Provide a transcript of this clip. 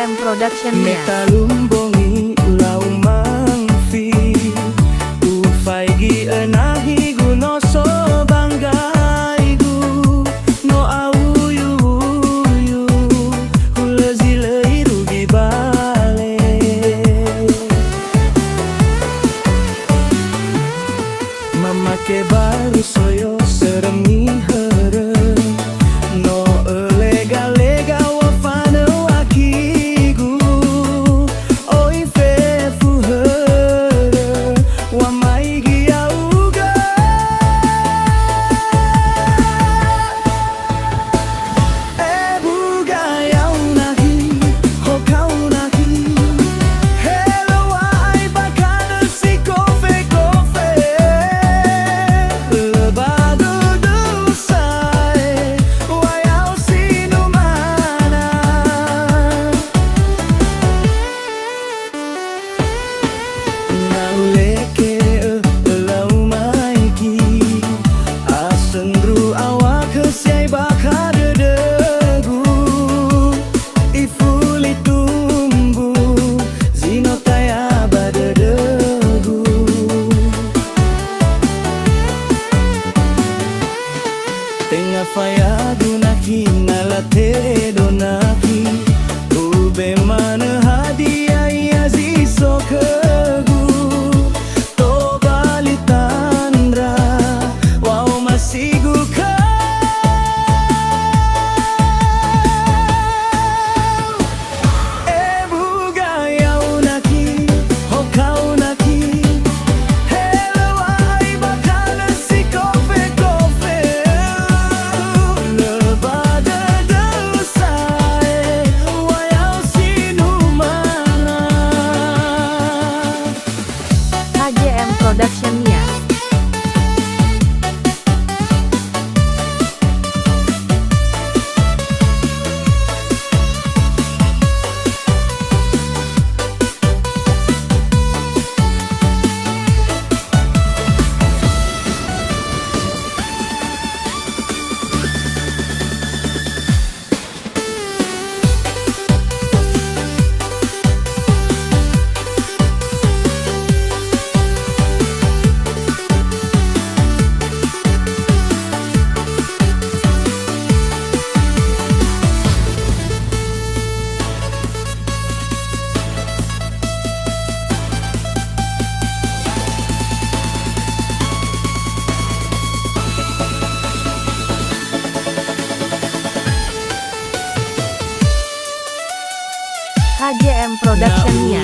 KGM Production Meta lumbongi ulau mangfi Ufaigi enahi guno so banggaigu No auyu Hulazile irugi bale Mamake baru soyo seremi here No lega-lega wafana wakigu Oi fefu here Wa maigi auga Buga yau nahi Hokau nahi Hello ai bakana si kofe-kofe Lebadu dusai Wayau sinu mana Nauleke lau maiki Asendru awak kesiai bakar degu Ifuli tumbu Zino taya badedegu Tengah faya dunaki nalate donaki Ube mana hadiah ia ziso kegu To bali tandra Wow masigu kau Buga yau naki Hokau naki Hello ai bakana si kofe-kofe Lebada dusai Wayau sinu mana KGM Production-nya. KGM Production-nya.